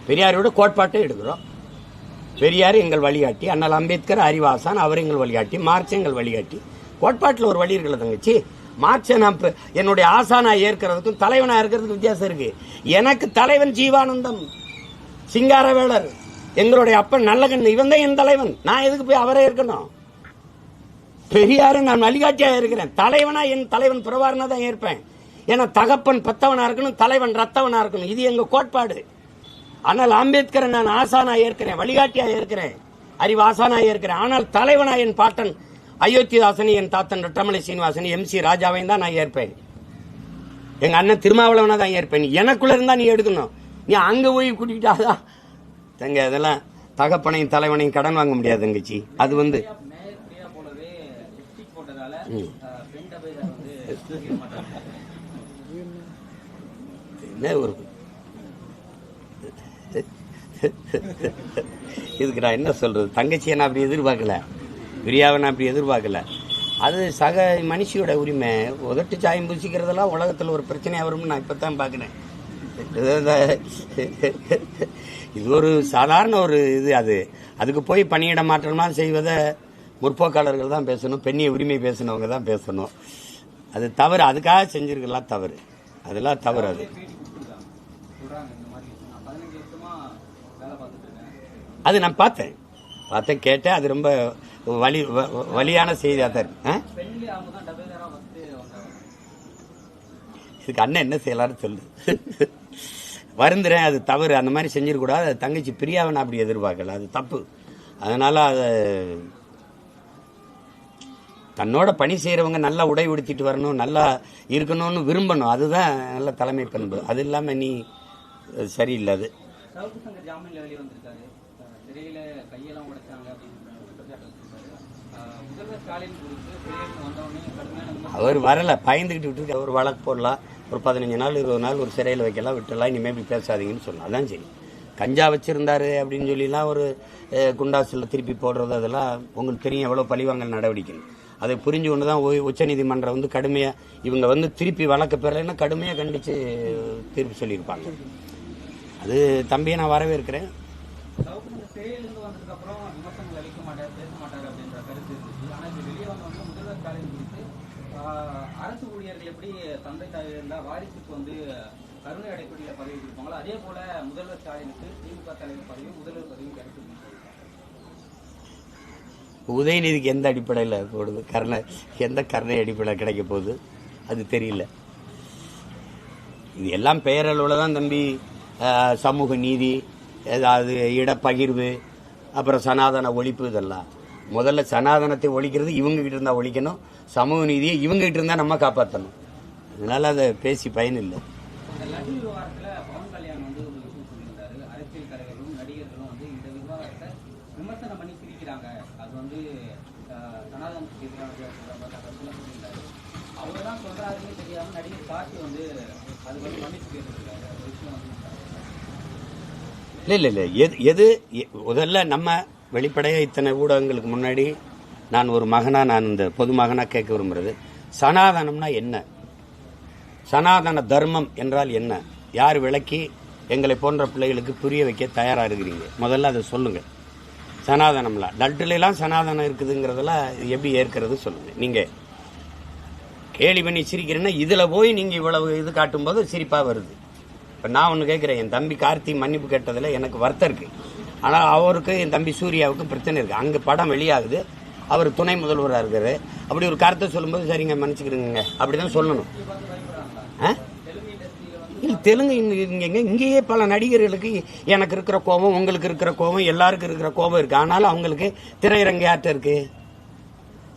பெரியாரோட கோட்பாட்டை எடுக்கிறோம். பெரியார் எங்கள் வழிகாட்டி, அண்ணல் அம்பேத்கர் அறிவாசான், அவர் எங்கள் வழிகாட்டி, மார்க்ஸ் எங்கள் வழிகாட்டி. கோட்பாட்டில் ஒரு வழி இருக்கிறது தங்கச்சி. மார்க்சை நான் என்னுடைய ஆசானா ஏற்கிறதுக்கும் தலைவனா இருக்கிறதுக்கும் வித்தியாசம் இருக்கு. எனக்கு தலைவன் ஜீவானந்தம், சிங்காரவேலர், எங்களுடைய அப்பன் நல்லகண்ணு, இவன் தான் என் தலைவன். நான் எதுக்கு போய் அவரே இருக்கணும்? பெரியாரு நான் வழிகாட்டியா இருக்கிறேன். தலைவனா என் தலைவன் பிரபாரனா தான் ஏற்பேன். ஏன்னா தகப்பன் பெத்தவனா இருக்கணும், தலைவன் ரத்தவனா இருக்கணும். இது எங்க கோட்பாடு. ஆனால் அம்பேத்கரை நான் ஆசானா ஏற்கிறேன், வழிகாட்டியா ஏற்கிறேன், அறிவு ஆசானா ஏற்கிறேன். ஆனால் தலைவனா என் பாட்டன் அயோத்திதாசனி, என் தாத்தன் ரெட்டமலை சீனிவாசனி, MC ராஜாவையும் தான் நான் ஏற்பேன். எங்க அண்ணன் திருமாவளவனா தான் ஏற்பேன். எனக்குள்ள இருந்தா நீ எடுக்கணும். நீ அங்க போய் கூட்டிக்கிட்டாதான் தங்க அதெல்லாம் தகப்பனையும் தலைவனையும் கடன் வாங்க முடியாது தங்கச்சி. அது வந்து என்ன ஒரு இதுக்கு நான் என்ன சொல்றது? தங்கச்சியை நான் அப்படி எதிர்பார்க்கல, பிரியாவை நான் அப்படி எதிர்பார்க்கல. அது சக மனுஷியோட உரிமை. உதட்டு சாயம் பூசிக்கிறதெல்லாம் உலகத்தில் ஒரு பிரச்சனையா வரும்னு நான் இப்பதான் பாக்குறேன். இது ஒரு சாதாரண ஒரு இது. அதுக்கு போய் பணியிட மாற்றம்லாம் செய்வதை முற்போக்காளர்கள் தான் பேசணும், பெண்ணிய உரிமை பேசினவங்க தான் பேசணும். அது தவறு. அதுக்காக செஞ்சிருக்கலாம் தவறு, அதெல்லாம் தவறு. அது நான் பார்த்தேன் கேட்டேன். அது ரொம்ப வலியான செய்தியா தான். இதுக்கு அண்ணன் என்ன செய்யலாம்னு சொல்லு. வருந்துறேன், அது தவறு. அந்த மாதிரி செஞ்சிடக்கூடாது. அது தங்கச்சி பிரியாவை நான் அப்படி எதிர்பார்க்கல, அது தப்பு. அதனால அதை தன்னோட பணி செய்யறவங்க நல்லா உடை உடுத்திட்டு வரணும், நல்லா இருக்கணும்னு விரும்பணும். அதுதான் நல்ல தலைமை பண்பு. அது இல்லாம நீ சரியில்லை. அது அவர் வரல, பயந்துகிட்டு விட்டு அவர் வழக்கு போடலாம். ஒரு 15 நாள் 20 நாள் ஒரு சிறையில் வைக்கலாம், விட்டுலாம். இனிமேல் இப்படி பேசாதீங்கன்னு சொல்லலாம். அதான் சரி. கஞ்சா வச்சிருந்தாரு அப்படின்னு சொல்லிலாம் ஒரு குண்டாசில் திருப்பி போடுறது, அதெல்லாம் உங்களுக்கு தெரியும் எவ்வளவு பழிவாங்கல் நடவடிக்கை. அதை புரிஞ்சு கொண்டு தான் உச்சநீதிமன்றம் வந்து கடுமையா இவங்க வந்து திருப்பி வழக்கு பெறலைன்னா கடுமையா கண்டிச்சு தீர்ப்பு சொல்லியிருப்பாங்க. அது தம்பியை நான் வரவேற்கிறேன். அரசு ஊழியர்கள் எப்படி தந்தை தாய் இருந்தா வாரிசுக்கு வந்து கருணை அடிப்படையில் பதவி கொடுப்பாங்களோ அதே போல முதல்வர் ஸ்டாலினுக்கு திமுக தலைவர் பதவியும் முதல்வர் பதவியும் கிடைக்கும். உதயநிதிக்கு எந்த அடிப்படையில் போடுது? எந்த கருணை அடிப்படையில் கிடைக்க போகுது அது தெரியல. இது எல்லாம் பெயரளவில் தான் தம்பி. சமூக நீதி, ஏதாவது இடப்பகிர்வு, அப்புறம் சனாதன ஒழிப்பு, இதெல்லாம் முதல்ல சனாதனத்தை ஒழிக்கிறது இவங்க கிட்ட இருந்தா ஒழிக்கணும். சமூக நீதியை இவங்க கிட்ட இருந்தா நம்ம காப்பாற்றணும். அதனால அதை பேசி பயன் இல்லை. இல்ல எது முதல்ல நம்ம வெளிப்படையா இத்தனை ஊடகங்களுக்கு முன்னாடி நான் ஒரு மகனா, நான் இந்த பொது மகனா கேட்க விரும்புறது, சனாதனம்னா என்ன, சனாதன தர்மம் என்றால் என்ன, யார் விளக்கி எங்களை போன்ற பிள்ளைகளுக்கு புரிய வைக்க தயாரா இருக்கிறீங்க? முதல்ல அதை சொல்லுங்க. சனாதனம்லாம் லட்டுலாம் சனாதனம் இருக்குதுங்கிறதெல்லாம் எப்படி ஏற்கிறது சொல்லுங்க. நீங்க கேலி பண்ணி சிரிக்கிறேன்னா இதுல போய் நீங்க இவ்வளவு இது காட்டும் போது சிரிப்பா வருது. இப்ப நான் ஒண்ணு கேட்கிறேன், என் தம்பி கார்த்தி மன்னிப்பு கேட்டதுல எனக்கு வருத்தம் இருக்கு. ஆனா அவருக்கு என் தம்பி சூர்யாவுக்கு பிரச்சனை இருக்கு. அங்க படம் வெளியாகுது, அவர் துணை முதல்வராக இருக்காரு. அப்படி ஒரு கருத்தை சொல்லும்போது சரிங்க மன்னிச்சுக்கிறீங்க அப்படிதான் சொல்லணும். தெலுங்கு இங்கேயே பல நடிகர்களுக்கு எனக்கு இருக்கிற கோபம், உங்களுக்கு இருக்கிற கோபம், எல்லாருக்கும் இருக்கிற கோபம் இருக்கு. ஆனாலும் அவங்களுக்கு திரையரங்கு யார்ட்ட இருக்கு?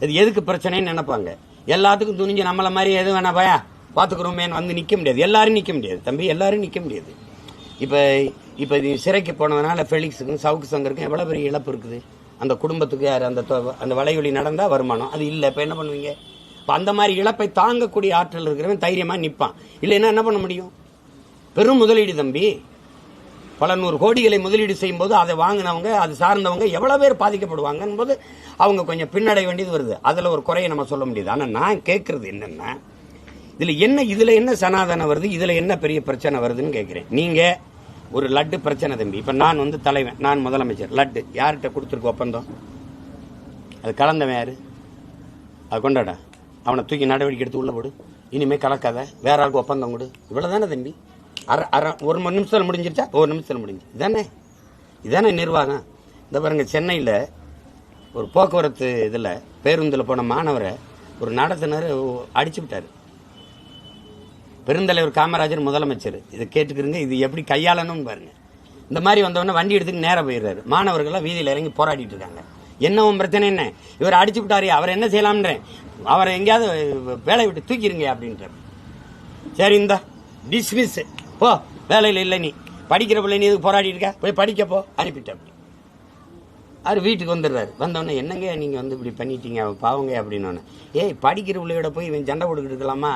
இது எதுக்கு பிரச்சனைன்னு நினைப்பாங்க. எல்லாத்துக்கும் துணிஞ்சு நம்மள மாதிரி எது வேணா பயா பார்த்துக்கிறோமேன்னு வந்து நிற்க முடியாது. எல்லாரும் நிற்க முடியாது தம்பி, எல்லாரும் நிற்க முடியாது. இப்போ இது சிறைக்கு போனதுனால ஃபெலிக்ஸுக்கும் சவுக்கு சங்கருக்கும் எவ்வளோ பெரிய இழப்பு இருக்குது. அந்த குடும்பத்துக்கு யார் அந்த வலையொலி நடந்தால் வருமானம் அது இல்லை. இப்போ என்ன பண்ணுவீங்க? இப்போ அந்த மாதிரி இழப்பை தாங்கக்கூடிய ஆற்றல் இருக்கிறவன் தைரியமாக நிற்பான். இல்லைன்னா என்ன பண்ண முடியும்? பெரும் முதலீடு தம்பி, பல நூறு கோடிகளை முதலீடு செய்யும் போது அதை வாங்கினவங்க அது சார்ந்தவங்க எவ்வளோ பேர் பாதிக்கப்படுவாங்கன்னு போது அவங்க கொஞ்சம் பின்னடைய வேண்டியது வருது. அதில் ஒரு குறையை நம்ம சொல்ல முடியுது. ஆனால் நான் கேட்கறது என்னன்னா, இதில் என்ன சனாதனம் வருது, இதில் என்ன பெரிய பிரச்சனை வருதுன்னு கேட்குறேன். நீங்கள் ஒரு லட்டு பிரச்சனை தம்பி. இப்போ நான் வந்து தலைவன், நான் முதலமைச்சர். லட்டு யார்கிட்ட கொடுத்துருக்கு ஒப்பந்தம்? அது கலந்தவன் யாரு? அது கொண்டாடா, அவனை தூக்கி நடவடிக்கை எடுத்து உள்ள போடு. இனிமேல் கலக்காத, வேற ஆளுக்கு ஒப்பந்தம் கொடு. இவ்வளோதானே தம்பி. ஒரு நிமிஷத்தில் முடிஞ்சிருச்சா? ஒரு நிமிஷத்தில் முடிஞ்சு. இதானே நிர்வாகம். இந்த பாருங்க, சென்னையில் ஒரு போக்குவரத்து இதில் பேருந்தில் போன மாணவரை ஒரு நடத்துனர் அடிச்சு விட்டார். பெருந்தலைவர் காமராஜர் முதலமைச்சர். இதை கேட்டுக்கிறீங்க, இது எப்படி கையாளணும்னு பாருங்க. இந்த மாதிரி வந்தவொடனே வண்டி எடுத்துட்டு நேராக போயிடுறாரு. மாணவர்கள்லாம் வீதியில் இறங்கி போராடிட்டு இருக்காங்க. என்ன பிரச்சனை என்ன? இவர் அடிச்சு விட்டாரு, அவர் என்ன செய்யலாம்ன்றேன், அவரை எங்கேயாவது வேலையை விட்டு தூக்கிடுங்க அப்படின்றார். சரி, இந்த டிஸ்மிஸ் போ, வேலையில் இல்லை, நீ படிக்கிற பிள்ளை, நீ இதுக்கு போராடி இருக்க, போய் படிக்கப்போ அனுப்பிட்ட. அப்படி அவர் வீட்டுக்கு வந்துடுறாரு. வந்தோடனே என்னங்க நீங்கள் வந்து இப்படி பண்ணிட்டீங்க, பாவங்க அப்படின்னு. ஏய், படிக்கிற பிள்ளையோட போய் இவன் சண்டை போட்டுக்கிட்டு இருக்கலாமா?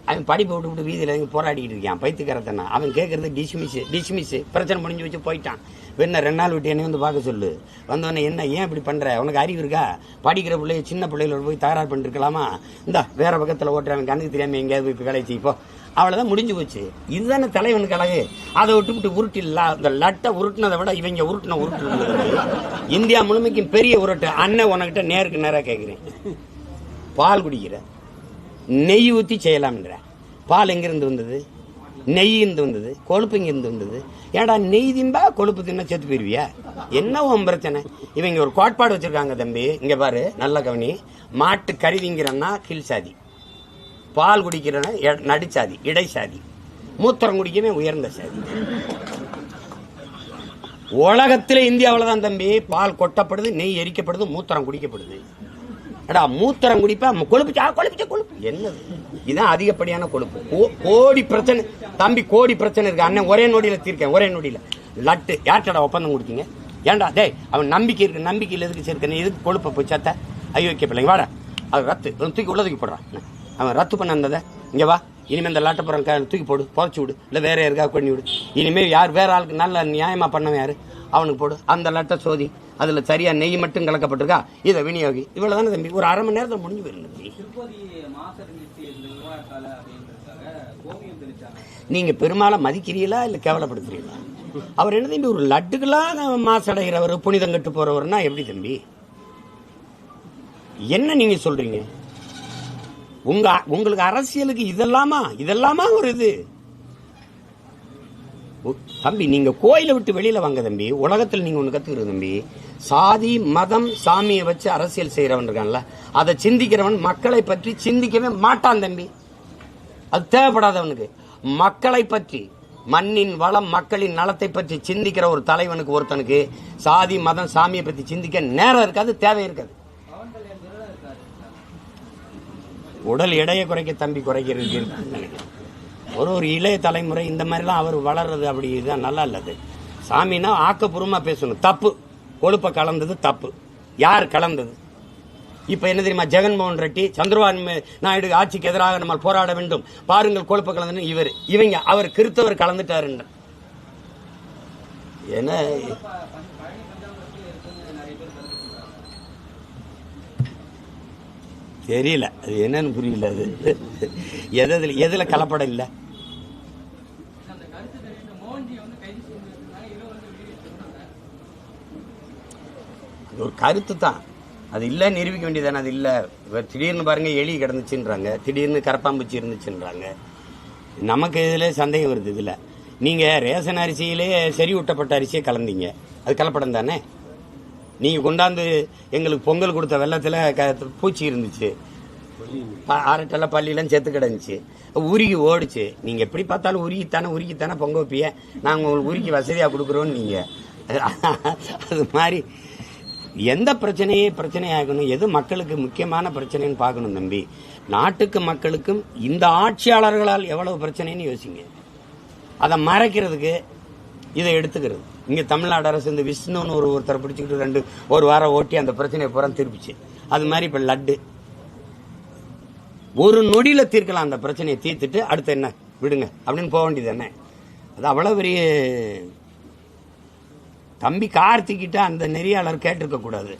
அவன் படிப்பை விட்டு வீதியில் இறங்கி போராடிக்கிட்டு இருக்கான், பைத்துக்கிறதனா. அவன் கேட்கறது டிஸ்மிஸ், பிரச்சனை முடிஞ்சு வச்சு போயிட்டான். வேணா 2 நாள் விட்டு என்னை வந்து பார்க்க சொல்லு. வந்தோடனே என்ன, ஏன் இப்படி பண்ணுற, உனக்கு அறிவு இருக்கா? படிக்கிற பிள்ளைய சின்ன பிள்ளைகளோட போய் தகராறு பண்ணிருக்கலாமா? இந்தா வேற பக்கத்தில் ஓட்டுறவன் கண்ணுக்கு தெரியாமல் எங்கேயாவது போய் வேலை செய்ப்போ. அவ்வளோதான், முடிஞ்சு போச்சு. இதுதானே தலைவனுக்கு அழகு. அதை விட்டு உருட்டிடலாம். இந்த லட்டை உருட்டினதை விட இவங்க உருட்டு இந்தியா முழுமைக்கும் பெரிய உருட்டு. அண்ணன் உனக்கிட்ட நேருக்கு நேராக கேட்குறேன். பால் குடிக்கிற, நெய் ஊற்றி செய்யலாம்ன்ற. பால் எங்கிருந்து வந்தது? நெய் இருந்து வந்தது. கொழுப்பு இங்கிருந்து வந்தது. ஏடா நெய் திம்பா கொழுப்பு தின்னா செத்து போயிருவியா? என்ன உன் பிரச்சனை? இவங்க ஒரு கோட்பாடு வச்சிருக்காங்க தம்பி. இங்க பாரு, நல்ல கவனி. மாட்டு கருவிங்கிறன்னா கீழ் சாதி, பால் குடிக்கிறன்னா நடுச்சாதி, இடைசாதி, மூத்திரம் குடிக்கவே உயர்ந்த சாதி. உலகத்திலே இந்தியாவில் தான் தம்பி பால் கொட்டப்படுது, நெய் எரிக்கப்படுது, மூத்திரம் குடிக்கப்படுது. அடா மூத்திரம் குடிப்பா, கொழுப்பு என்னது? இதுதான் அதிகப்படியான கொழுப்பு. கோடி பிரச்சனை தம்பி, கோடி பிரச்சனை இருக்கு. அண்ணன் ஒரே நொடியில தீர்க்கேன், ஒரே நொடியில. லட்டு யார்ட்டடா ஒப்பந்தம் கொடுத்தீங்க? ஏன்டா டேய், அவன் நம்பிக்கை இருக்கு, நம்பிக்கையில் எதுக்கு சேர்க்க, எதுக்கு கொழுப்பை போய் சேர்த்த? ஐயோக்கிய பிள்ளைங்க வாடா, அது ரத்து தூக்கி உள்ள தூக்கி போடுறான். அவன் ரத்து பண்ண அந்த இங்க வா, இனிமேல் இந்த லாட்டப்புறம் தூக்கி போடு, புதைச்சி விடு, இல்லை வேற யாருக்காக பண்ணி விடு. இனிமேல் யார் வேற ஆளுக்கு நல்ல நியாயமா பண்ணவன் யாரு, அவனுக்கு போடு. அந்த லட்டை சோதி, அதுல சரியா நெய் மட்டும் கலக்கப்பட்டிருக்கா, இதை விநியோகி. இவ்வளவுதானே தம்பி, ஒரு அரை மணி நேரத்தில் முடிஞ்சு போயிருந்தது. நீங்க பெருமாளை மதிக்கிறீங்களா இல்ல கேவலப்படுத்துறீங்களா? அவர் என்ன தம்பி, ஒரு லட்டுக்கெல்லாம் மாசடைகிறவர், புனிதம் கட்டு போறவர்னா எப்படி தம்பி? என்ன நீங்க சொல்றீங்க? உங்களுக்கு அரசியலுக்கு இதெல்லாமா ஒரு இது தம்பி. நீங்க கோயிலை விட்டு வெளியில வாங்க தம்பி. உலகத்தில் நீங்க ஒண்ணு கத்துக்கிறது தம்பி, சாதி மதம் சாமியை வச்சு அரசியல் செய்யறவன் இருக்கான்ல, அதை சிந்திக்கிறவன் மக்களை பற்றி சிந்திக்கவே மாட்டான் தம்பி. அது தேவைப்படாதவனுக்கு. மக்களை பற்றி, மண்ணின் வளம், மக்களின் நலத்தை பற்றி சிந்திக்கிற ஒரு தலைவனுக்கு, ஒருத்தனுக்கு சாதி மதம் சாமியை பற்றி சிந்திக்க நேரம் இருக்காது, தேவை இருக்காது. உடல் எடையை குறைக்க தம்பி குறைக்கிறது. ஒரு இளைய தலைமுறை இந்த மாதிரிலாம் அவர் வளர்றது அப்படி இதுதான் நல்லா இல்லது. சாமின்னா ஆக்கப்பூர்வமா பேசணும். தப்பு, கொழுப்பை கலந்தது தப்பு. யார் கலந்தது? இப்ப என்ன தெரியுமா, ஜெகன்மோகன் ரெட்டி, சந்திரபாபு நாயுடு ஆட்சிக்கு எதிராக நம்ம போராட வேண்டும், பாருங்கள் கொழுப்பை கலந்து இவங்க அவர் கிறிஸ்தவர் கலந்துட்டாரு. என்ன தெரியல, அது என்னன்னு புரியல. அது எதுல கலப்படம் இல்ல. அது ஒரு கருத்து தான், அது இல்ல நிரூபிக்க வேண்டியதானே. அது இல்ல, திடீர்னு பாருங்க எலி கிடந்துச்சுன்றாங்க, திடீர்னு கரப்பாம்பூச்சி இருந்துச்சுன்றாங்க. நமக்கு இதுல சந்தேகம் வருது. இதுல நீங்க ரேஷன் அரிசியிலே செறிவூட்டப்பட்ட அரிசியை கலந்தீங்க, அது கலப்படம் தானே. நீங்க கொண்டாந்து எங்களுக்கு பொங்கல் கொடுத்த வெள்ளத்துல பூச்சி இருந்துச்சு, அரட்டல பள்ளியெல்லாம் செத்து கிடந்துச்சு, உருகி ஓடிச்சு. நீங்க எப்படி பார்த்தாலும் உருகித்தானே பொங்க வைப்பிய, நாங்க உங்களுக்கு உருக்கி வசதியா கொடுக்குறோன்னு. நீங்க அது மாதிரி எந்த பிரச்சனையே பிரச்சனையாகணும், எது மக்களுக்கு முக்கியமான பிரச்சனைன்னு பார்க்கணும் தம்பி. நாட்டுக்கு மக்களுக்கும் இந்த ஆட்சியாளர்களால் எவ்வளவு பிரச்சனைன்னு யோசிங்க. அதை மறைக்கிறதுக்கு இதை எடுத்துக்கிறது. இங்க தமிழ்நாடு அரசு இந்த விஷ்ணுன்னு ஒருத்தரை பிடிச்சிக்கிட்டு ஒரு வாரம் ஓட்டி அந்த பிரச்சனையை பூரா தீர்ப்பிச்சு. அது மாதிரி இப்ப லட்டு ஒரு நொடியில தீர்க்கலாம். அந்த பிரச்சனையை தீர்த்துட்டு அடுத்து என்ன விடுங்க அப்படின்னு போக வேண்டியது என்ன? அது அவ்வளவு பெரிய தம்பி கார்த்திக்கிட்ட அந்த நெறியாளர் கேட்டிருக்க கூடாது.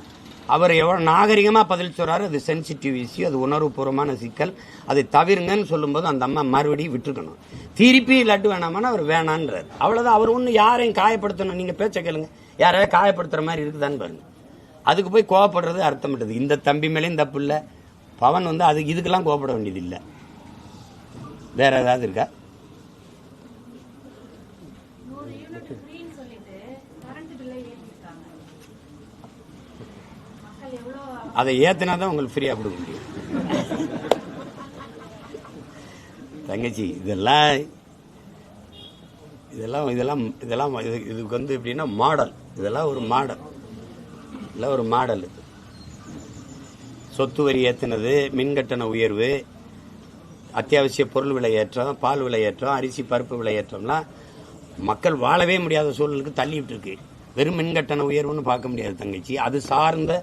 அவர் எவ்வளவு நாகரிகமா பதில் சொல்றாரு. அது சென்சிட்டிவ் இஷ்யூ, அது உணர்வுபூர்வமான சிக்கல், அதை தவிருங்கன்னு சொல்லும்போது அந்த அம்மா மறுபடியும் விட்டுருக்கணும். திருப்பி லட்டு வேணாமான்னு அவர் வேணான்றார். அவ்வளவுதான். அவர் ஒன்னும் யாரையும் காயப்படுத்தணும். நீங்க பேச்ச கேளுங்க, யாரையாவது காயப்படுத்துற மாதிரி இருக்குதான்னு பாருங்க. அதுக்கு போய் கோவப்படுறது அர்த்தம். இந்த தம்பி மேலேயும் தப்பு இல்லை. பவன் அது இதுக்கெல்லாம் கோவப்பட வேண்டியது இல்லை. வேற ஏதாவது இருக்கா? அதை ஏத்தினாதான் உங்களுக்கு ஃப்ரீயா கொடுக்க முடியும். தங்கச்சி இதெல்லாம் இதெல்லாம் இதெல்லாம் இதெல்லாம் இதுக்கு எப்படின்னா மாடல். இதெல்லாம் ஒரு மாடல் இல்லை, ஒரு மாடல். இது சொத்து வரி ஏற்றினது, மின்கட்டண உயர்வு, அத்தியாவசிய பொருள் விலை ஏற்றம், பால் விலை ஏற்றம், அரிசி பருப்பு விலை ஏற்றம்லாம் மக்கள் வாழவே முடியாத சூழலுக்கு தள்ளிவிட்டு இருக்கு. வெறும் மின்கட்டண உயர்வுன்னு பார்க்க முடியாது தங்கச்சி. அது சார்ந்த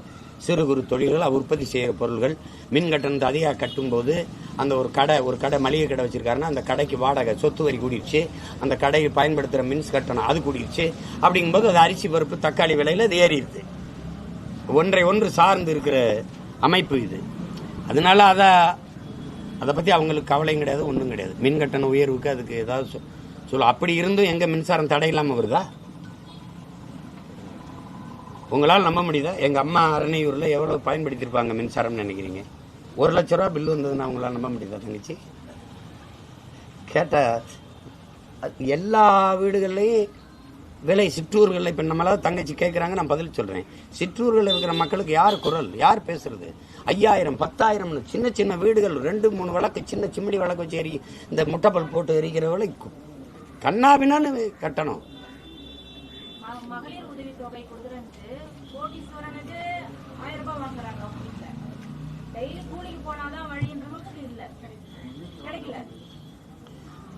சிறு குறு தொழில்கள், உற்பத்தி செய்கிற பொருள்கள் மின் கட்டணத்தை அதிகம் கட்டும்போது அந்த ஒரு கடை மளிகை கடை வச்சிருக்காருன்னா அந்த கடைக்கு வாடகை சொத்து வரி கூடிடுச்சு. அந்த கடையை பயன்படுத்துகிற மின்ஸ் கட்டணம் அது கூடிடுச்சு. அப்படிங்கும்போது அது அரிசி பருப்பு தக்காளி விலையில் அது ஏறிடுது. ஒன்றை ஒன்று சார்ந்து இருக்கிற அமைப்பு இது. அதனால அதை பற்றி அவங்களுக்கு கவலையும் கிடையாது, ஒன்றும் கிடையாது. மின் கட்டண உயர்வுக்கு அதுக்கு ஏதாவது சொல்ல. அப்படி இருந்தும் எங்க மின்சாரம் தடை இல்லாமல் வருதா? உங்களால் நம்ப முடியுதா? எங்க அம்மா அரணையூர்ல எவ்வளவு பயன்படுத்தியிருப்பாங்க மின்சாரம் நினைக்கிறீங்க? 1 லட்ச ரூபா பில்லு வந்ததுன்னா உங்களால் நம்ப முடியுதா தங்கச்சி? கேட்ட எல்லா வீடுகள்லையும் விலை சிற்றூர்களில் இப்போ நம்மளாவது தங்கச்சி கேட்குறாங்க, நான் பதில் சொல்றேன். சிற்றூர்கள் இருக்கிற மக்களுக்கு யார் குரல், யார் பேசுறது? 5000 10,000 சின்ன சின்ன வீடுகள் 2-3 விளக்கு, சின்ன சிம்மிடி விளக்கு வச்சு எரி, இந்த முட்டைப்பல் போட்டு எரிக்கிற விலை கண்ணாபின்னு கட்டணும். மகளிர் உதவி தொகை கொடுக்குறேன்னு கோடீஸ்வரனுக்கு 1000 ரூபாய் வாங்குறாங்க. டெய்லி கூலிக்கு போனாதான் வழின்ற மக்கள் இல்ல, கிடைக்கல.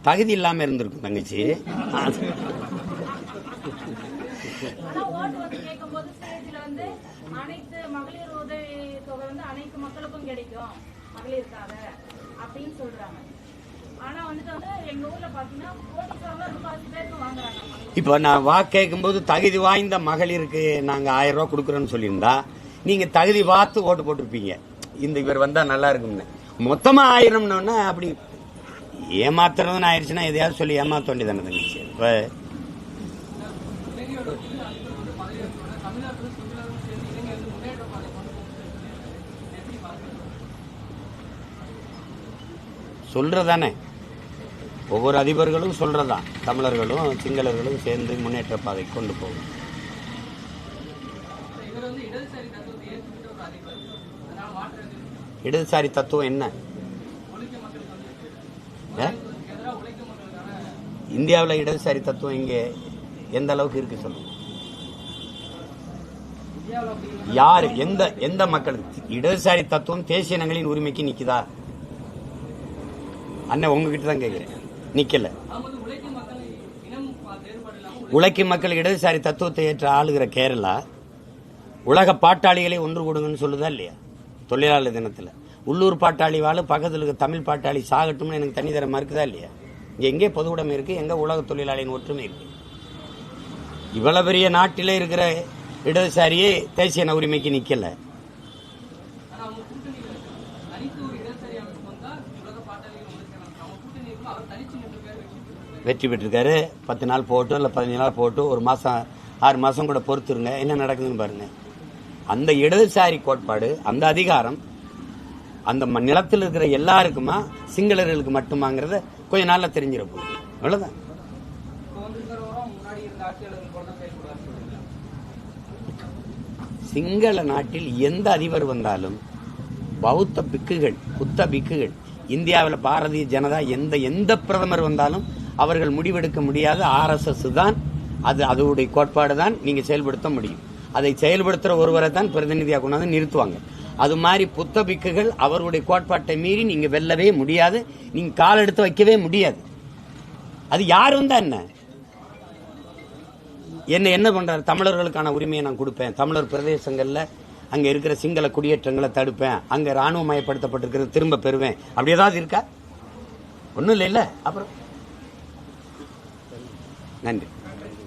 தகுதி இல்லாம இருந்திருக்கும் தங்கச்சி. ஆனா ஓட்டு கேட்கும் போது ஸ்டேஜ்ல அனைத்து மகளிர் உதவி தொகை அனைத்து மக்களுக்கும் கிடைக்கும் மகளிருக்காக அப்படின்னு சொல்றாங்க. ஆனா எங்க ஊர்ல பாத்தீங்கன்னா கோடீஸ்வரன் 30 பேருக்கு வாங்குறாங்க. இப்போ நான் வாக்கு கேட்கும்போது தகுதி வாய்ந்த மகளிருக்கு நாங்க 1000 ரூபாய் கொடுக்குறோன்னு சொல்லியிருந்தா நீங்க தகுதி பார்த்து ஓட்டு போட்டிருப்பீங்க. இவர் வந்தா நல்லா இருக்கும்னு. மொத்தமா 1000ன்னு அப்படி ஏமாத்துறதுன்னு ஆயிடுச்சுன்னா எதையாவது சொல்லி ஏமாத்த வேண்டியதானே தங்கச்சி. இப்ப சொல்றதானே ஒவ்வொரு அதிபர்களும் சொல்றதான். தமிழர்களும் சிங்களர்களும் சேர்ந்து முன்னேற்ற பாதை கொண்டு போகும். இடதுசாரி தத்துவம் என்ன? இந்தியாவில் இடதுசாரி தத்துவம் இங்க எந்த அளவுக்கு இருக்கு சொல்லுங்க. யாரு எந்த மக்களுக்கு இடதுசாரி தத்துவம் தேசிய இனங்களின் உரிமைக்கு நிக்குதா? அண்ணன் உங்ககிட்ட தான் கேட்கிறேன். நிக்கல. உழைக்கும் மக்கள் இடதுசாரி தத்துவத்தை ஏற்ற ஆளுகிற கேரளா உலக பாட்டாளிகளை ஒன்று கூடுங்கன்னு சொல்லுதா இல்லையா? தொழிலாளர் தினத்துல உள்ளூர் பாட்டாளி வாழ பக்கத்தில் இருக்க தமிழ் பாட்டாளி சாகட்டும்னு எனக்கு தனி தர மறுக்குதா இல்லையா? இங்க எங்கே பொது உடைமை இருக்கு, எங்க உலக தொழிலாளியின் ஒற்றுமை இருக்கு? இவ்வளவு பெரிய நாட்டிலே இருக்கிற இடதுசாரியே தேசிய இன உரிமைக்கு நிக்கல. வெற்றி பெற்றிருக்காரு. 10 நாள் போட்டு இல்லை 15 நாள் போட்டு 1 மாசம் 6 மாசம் கூட பொறுத்துருங்க, என்ன நடக்குதுன்னு பாருங்க. அந்த இடதுசாரி கோட்பாடு, அந்த அதிகாரம் அந்த நிலத்தில் இருக்கிற எல்லாருக்குமா சிங்களர்களுக்கு மட்டுமாங்கிறத கொஞ்ச நாள்ல தெரிஞ்சிட போகுது. அவ்வளவுதான். சிங்கள நாட்டில் எந்த அதிபர் வந்தாலும் பௌத்த பிக்குகள், புத்த பிக்குகள், இந்தியாவில் பாரதிய ஜனதா எந்த பிரதமர் வந்தாலும் அவர்கள் முடிவெடுக்க முடியாத RSS தான் அது, அதோடைய கோட்பாடு தான் நீங்க செயல்படுத்த முடியும். அதை செயல்படுத்துற ஒருவரை தான் பிரதிநிதியாக கொண்டாந்து நிறுத்துவாங்க. அது மாதிரி புத்த பிக்குகள் அவருடைய கோட்பாட்டை மீறி நீங்க வெல்லவே முடியாது, நீங்க கால் எடுத்து வைக்கவே முடியாது. அது யார் வந்தா என்ன பண்றாரு? தமிழர்களுக்கான உரிமையை நான் கொடுப்பேன், தமிழர் பிரதேசங்கள்ல அங்க இருக்கிற சிங்கள குடியேற்றங்களை தடுப்பேன், அங்க ராணுவ மயப்படுத்தப்பட்டிருக்கிறது திரும்ப பெறுவேன், அப்படி ஏதாவது இருக்கா? ஒன்றும் இல்லை. அப்புறம் நன்றி.